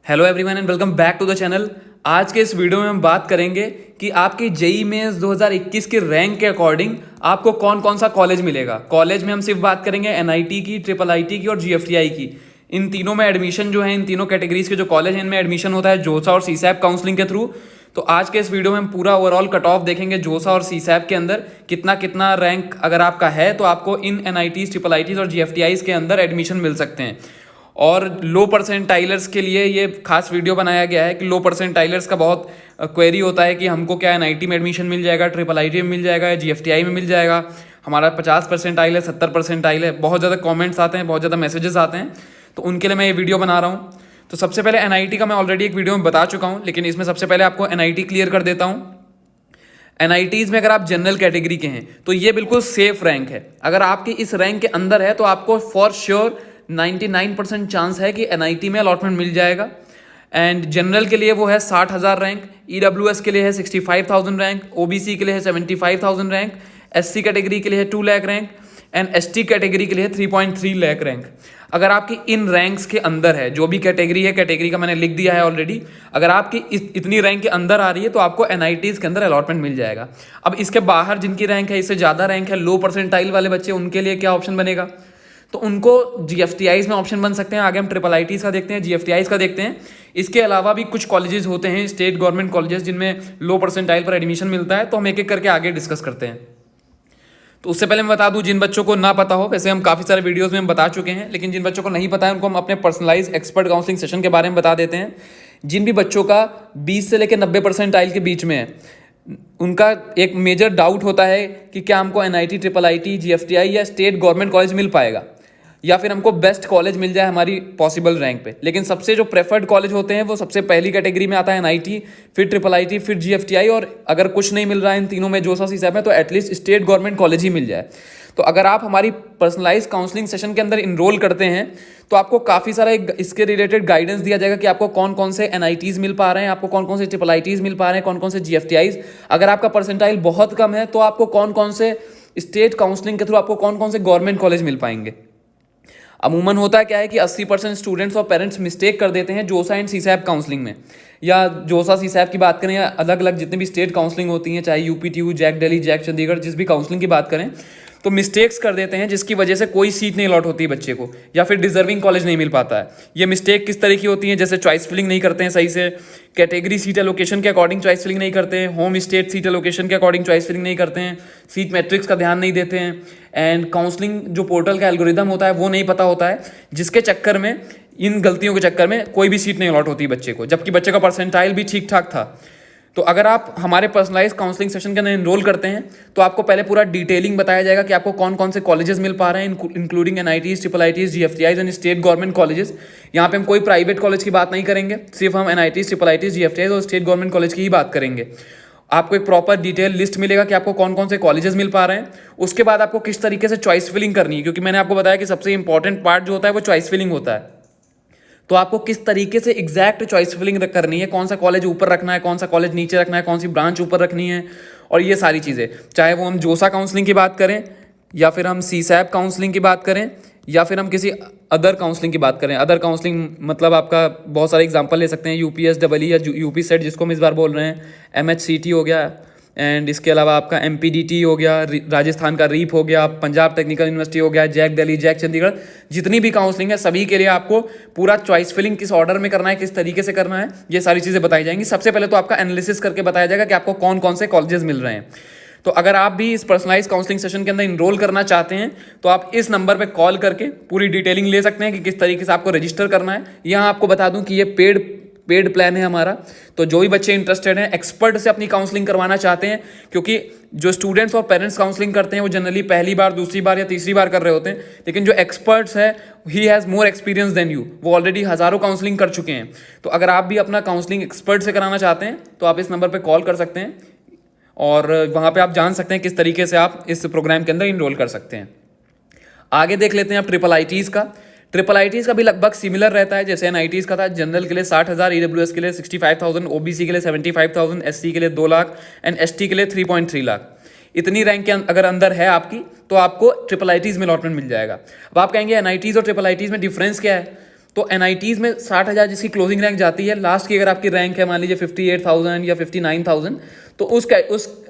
Hello everyone and welcome back to the channel. आज के इस वीडियो में हम बात करेंगे कि आपकी जेईई मेंस 2021 के रैंक के अकॉर्डिंग आपको कौन कौन सा कॉलेज मिलेगा। कॉलेज में हम सिर्फ बात करेंगे एनआईटी की, ट्रिपल आईटी की और जीएफटीआई की। इन तीनों में एडमिशन जो है, इन तीनों कैटेगरीज के जो कॉलेज हैं, इनमें एडमिशन होता है जोसा और सीसैप काउंसलिंग के थ्रू। तो आज के इस वीडियो में हम पूरा ओवरऑल कट ऑफ देखेंगे जोसा और सीसैप के अंदर कितना कितना रैंक अगर आपका है तो आपको इन एनआईटीज, ट्रिपल आईटीज और जीएफटीआईज के अंदर एडमिशन मिल सकते हैं। और लो परसेंटाइलर्स के लिए ये खास वीडियो बनाया गया है कि लो परसेंटाइलर्स का बहुत क्वेरी होता है कि हमको क्या एनआईटी में एडमिशन मिल जाएगा, ट्रिपल आईटी में मिल जाएगा या जीएफटीआई में मिल जाएगा। हमारा 50% है, 70% है, बहुत ज़्यादा कमेंट्स आते हैं, बहुत ज़्यादा मैसेजेस आते हैं, तो उनके लिए मैं ये वीडियो बना रहा हूँ। तो सबसे पहले एनआईटी का मैं ऑलरेडी एक वीडियो में बता चुका हूँ, लेकिन इसमें सबसे पहले आपको एनआईटी क्लियर कर देता हूँ। एनआईटीज़ में अगर आप जनरल कैटेगरी के हैं तो ये बिल्कुल सेफ रैंक है। अगर आपके इस रैंक के अंदर है तो आपको फॉर श्योर 99% चांस है कि एनआईटी में अलॉटमेंट मिल जाएगा। एंड जनरल के लिए वो है 60,000 रैंक, ईडब्ल्यूएस के लिए है 65,000 रैंक, ओबीसी के लिए है 75,000 रैंक, एससी कैटेगरी के लिए है 2 lakh rank and ST category के लिए 3.3 लाख रैंक। अगर आपकी इन रैंक्स के अंदर है, जो भी कैटेगरी है, कैटेगरी का मैंने लिख दिया है ऑलरेडी, अगर आपकी इतनी रैंक के अंदर आ रही है तो आपको एनआईटीज़ के अंदर अलॉटमेंट मिल जाएगा। अब इसके बाहर जिनकी रैंक है, इससे ज़्यादा रैंक है, लो परसेंटाइल वाले बच्चे, उनके लिए क्या ऑप्शन बनेगा? तो उनको जीएफटीआईज में ऑप्शन बन सकते हैं। आगे हम ट्रिपल आईटीज का देखते हैं, जीएफटीआईज का देखते हैं। इसके अलावा भी कुछ कॉलेजेस होते हैं, स्टेट गवर्नमेंट कॉलेजेस, जिनमें लो परसेंटाइल पर एडमिशन मिलता है। तो हम एक एक करके आगे डिस्कस करते हैं। तो उससे पहले मैं बता दूं, जिन बच्चों को ना पता हो, वैसे हम काफ़ी सारे वीडियोस में हम बता चुके हैं, लेकिन जिन बच्चों को नहीं पता है उनको हम अपने पर्सनलाइज एक्सपर्ट काउंसलिंग सेशन के बारे में बता देते हैं। जिन भी बच्चों का 20 से लेकर 90% के बीच में है, उनका एक मेजर डाउट होता है कि क्या हमको एनआईटी, ट्रिपल आईटी, जीएफटीआई या स्टेट गवर्नमेंट कॉलेज मिल पाएगा, या फिर हमको बेस्ट कॉलेज मिल जाए हमारी पॉसिबल रैंक पे। लेकिन सबसे जो प्रेफर्ड कॉलेज होते हैं वो सबसे पहली कैटेगरी में आता है एनआईटी, फिर ट्रिपल आईटी, फिर जीएफटीआई, और अगर कुछ नहीं मिल रहा है इन तीनों में, जोसा सीसैप में, तो एटलीस्ट स्टेट गवर्नमेंट कॉलेज ही मिल जाए। तो अगर आप हमारी पर्सनलाइज काउंसलिंग सेशन के अंदर इनरोल करते हैं तो आपको काफ़ी सारा इसके रिलेटेड गाइडेंस दिया जाएगा कि आपको कौन कौन से एनआईटीज़ मिल पा रहे हैं, आपको कौन कौन से ट्रिपल आईटीज़ मिल पा रहे हैं, कौन कौन से जीएफटीआईज़। अगर आपका परसेंटाइल बहुत कम है तो आपको कौन कौन से स्टेट काउंसलिंग के थ्रू आपको कौन कौन से गवर्नमेंट कॉलेज मिल पाएंगे। अमूमन होता है क्या है कि 80% स्टूडेंट्स और पेरेंट्स मिस्टेक कर देते हैं जोसा एंड सीसैप काउंसलिंग में, या जोसा सीसैप की बात करें या अलग अलग जितने भी स्टेट काउंसलिंग होती हैं, चाहे UPTU, JAC Delhi, JAC Chandigarh, जिस भी काउंसलिंग की बात करें, तो मिस्टेक्स कर देते हैं जिसकी वजह से कोई सीट नहीं अलॉट होती बच्चे को, या फिर डिजर्विंग कॉलेज नहीं मिल पाता है। ये मिस्टेक किस तरह की होती है? जैसे चॉइस फिलिंग नहीं करते हैं सही से, कैटेगरी सीट एलोकेशन के अकॉर्डिंग चॉइस फिलिंग नहीं करते हैं, होम स्टेट सीट एलोकेशन के अकॉर्डिंग चॉइस फिलिंग नहीं करते हैं, सीट मैट्रिक्स का ध्यान नहीं देते हैं, एंड काउंसलिंग जो पोर्टल का एल्गोरिदम होता है वो नहीं पता होता है, जिसके चक्कर में, इन गलतियों के चक्कर में कोई भी सीट नहीं अलॉट होती बच्चे को, जबकि बच्चे का परसेंटाइल भी ठीक ठाक था। तो अगर आप हमारे पर्सनलाइज काउंसलिंग सेशन के अंदर इनरोल करते हैं तो आपको पहले पूरा डिटेलिंग बताया जाएगा कि आपको कौन कौन से कॉलेजेस मिल पा रहे हैं, including NITs, triple ITs, GFTIs and state government colleges. यहाँ पे हम कोई प्राइवेट कॉलेज की बात नहीं करेंगे, सिर्फ हम एनआईटीज, ट्रिपल आईटीज, जीएफटीआईज और स्टेट गवर्नमेंट कॉलेज की ही बात करेंगे। आपको एक प्रॉपर डिटेल लिस्ट मिलेगा कि आपको कौन कौन से कॉलेजेस मिल पा रहे हैं। उसके बाद आपको किस तरीके से चॉइस फिलिंग करनी है, क्योंकि मैंने आपको बताया कि सबसे इंपॉर्टेंट पार्ट जो होता है वो चॉइस फिलिंग होता है। तो आपको किस तरीके से एग्जैक्ट चॉइस फिलिंग करनी है, कौन सा कॉलेज ऊपर रखना है, कौन सा कॉलेज नीचे रखना है, कौन सी ब्रांच ऊपर रखनी है, और ये सारी चीज़ें, चाहे वो हम जोसा काउंसलिंग की बात करें, या फिर हम सीसैप काउंसलिंग की बात करें, या फिर हम किसी अदर काउंसलिंग की बात करें। अदर काउंसलिंग मतलब आपका बहुत सारे एग्जांपल ले सकते हैं, यूपीएसडब्ल्यू या यूपी सेट जिसको हम इस बार बोल रहे हैं, एमएचसीटी हो गया, एंड इसके अलावा आपका एमपीडीटी हो गया, राजस्थान का रीप हो गया, पंजाब टेक्निकल यूनिवर्सिटी हो गया, जैक दिल्ली, जैक चंडीगढ़, जितनी भी काउंसलिंग है सभी के लिए आपको पूरा चॉइस फिलिंग किस ऑर्डर में करना है, किस तरीके से करना है, ये सारी चीज़ें बताई जाएंगी। सबसे पहले तो आपका एनालिसिस करके बताया जाएगा कि आपको कौन कौन से कॉलेजेस मिल रहे हैं। तो अगर आप भी इस पर्सनलाइज काउंसलिंग सेशन के अंदर इनरोल करना चाहते हैं तो आप इस नंबर पे कॉल करके पूरी डिटेलिंग ले सकते हैं कि किस तरीके से आपको रजिस्टर करना है। यहाँ आपको बता दूं कि ये पेड प्लान है हमारा। तो जो भी बच्चे इंटरेस्टेड हैं, एक्सपर्ट से अपनी काउंसलिंग करवाना चाहते हैं, क्योंकि जो स्टूडेंट्स और पेरेंट्स काउंसलिंग करते हैं वो जनरली पहली बार, दूसरी बार या तीसरी बार कर रहे होते हैं, लेकिन जो एक्सपर्ट्स है, he has more experience than you, वो ऑलरेडी हज़ारों काउंसलिंग कर चुके हैं। तो अगर आप भी अपना काउंसलिंग एक्सपर्ट से कराना चाहते हैं तो आप इस नंबर पर कॉल कर सकते हैं, और वहाँ पे आप जान सकते हैं किस तरीके से आप इस प्रोग्राम के अंदर इनरोल कर सकते हैं। आगे देख लेते हैं आप ट्रिपल आईटीज़ का। ट्रिपल आईटीज़ का भी लगभग सिमिलर रहता है जैसे एनआईटीज़ का था। जनरल के लिए 60,000, ईडब्ल्यूएस के लिए 65,000, ओबीसी के लिए 75,000, एससी के लिए 2 लाख एंड एसटी के लिए 3.3 लाख। इतनी रैंक के अगर अंदर है आपकी तो आपको ट्रिपल आईटीज़ में अलॉटमेंट मिल जाएगा। अब आप कहेंगे एनआईटीज़ और ट्रिपल आईटीज़ में डिफरेंस क्या है? तो NITs में 60,000 जिसकी क्लोजिंग रैंक जाती है, लास्ट की अगर आपकी रैंक है मान लीजिए 58,000 या 59,000, तो उस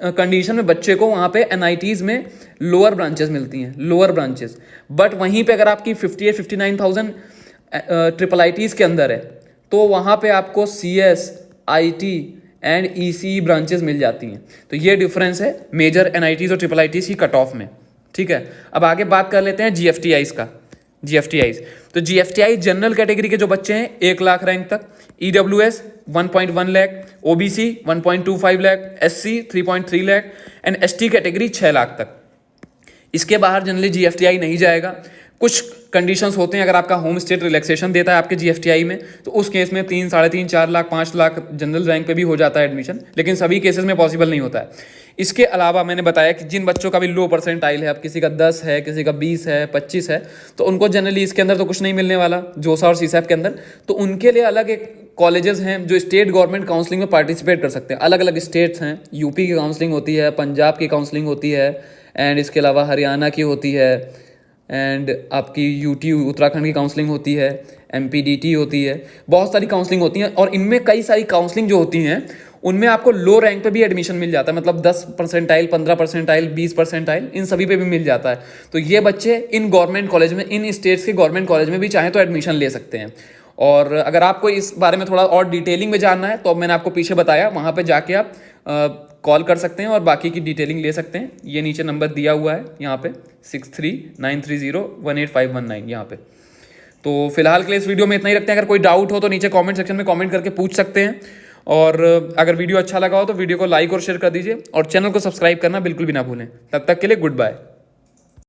कंडीशन में बच्चे को वहाँ पे NITs में लोअर ब्रांचेस मिलती हैं, लोअर ब्रांचेस। बट वहीं पे अगर आपकी 58-59,000 IITs के अंदर है तो वहाँ पे आपको CS, IT and ECE branches मिल जाती हैं। तो ये डिफरेंस है मेजर NITs और IIITs की कट ऑफ में। ठीक है, अब आगे बात कर लेते हैं GFTIs का। GFTIs, तो GFTI जनरल कैटेगरी के जो बच्चे हैं 1 लाख रैंक तक, EWS 1.1 lakh, OBC 1.25 lakh, SC 3.3 lakh and ST category 6 lakh तक। इसके बाहर जनरली GFTI नहीं जाएगा। कुछ कंडीशंस होते हैं, अगर आपका होम स्टेट रिलैक्सेशन देता है आपके GFTI में तो उस केस में 3, 3.5, 4 लाख, 5 लाख जनरल रैंक पे भी हो जाता है एडमिशन, लेकिन सभी केसेस में पॉसिबल नहीं होता है। इसके अलावा मैंने बताया कि जिन बच्चों का भी लो परसेंटाइल है, अब किसी का 10 है, किसी का 20 है, 25 है, तो उनको जनरली इसके अंदर तो कुछ नहीं मिलने वाला जोसा और CSAP के अंदर। तो उनके लिए अलग एक कॉलेजेस हैं जो स्टेट गवर्नमेंट काउंसलिंग में पार्टिसिपेट कर सकते हैं। अलग अलग स्टेट्स हैं, यूपी की काउंसलिंग होती है, पंजाब की काउंसलिंग होती है एंड इसके अलावा हरियाणा की होती है एंड आपकी UT उत्तराखंड की काउंसलिंग होती है, MPDT होती है, बहुत सारी काउंसलिंग होती हैं। और इनमें कई सारी काउंसलिंग जो होती हैं उनमें आपको लो रैंक पे भी एडमिशन मिल जाता है, मतलब 10 परसेंटाइल, 15 परसेंटाइल, 20 परसेंटाइल, इन सभी पे भी मिल जाता है। तो ये बच्चे इन गवर्नमेंट कॉलेज में, इन स्टेट्स के गवर्नमेंट कॉलेज में भी चाहें तो एडमिशन ले सकते हैं। और अगर आपको इस बारे में थोड़ा और डिटेलिंग में जानना है तो मैंने आपको पीछे बताया, वहाँ पे जाके आप कॉल कर सकते हैं और बाकी की डिटेलिंग ले सकते हैं। ये नीचे नंबर दिया हुआ है यहाँ पे 6393018519 यहाँ पे। तो फिलहाल के लिए इस वीडियो में इतना ही रखते हैं। अगर कोई डाउट हो तो नीचे कमेंट सेक्शन में कमेंट करके पूछ सकते हैं। और अगर वीडियो अच्छा लगा हो तो वीडियो को लाइक और शेयर कर दीजिए और चैनल को सब्सक्राइब करना बिल्कुल भी ना भूलें। तब तक के लिए गुड बाय।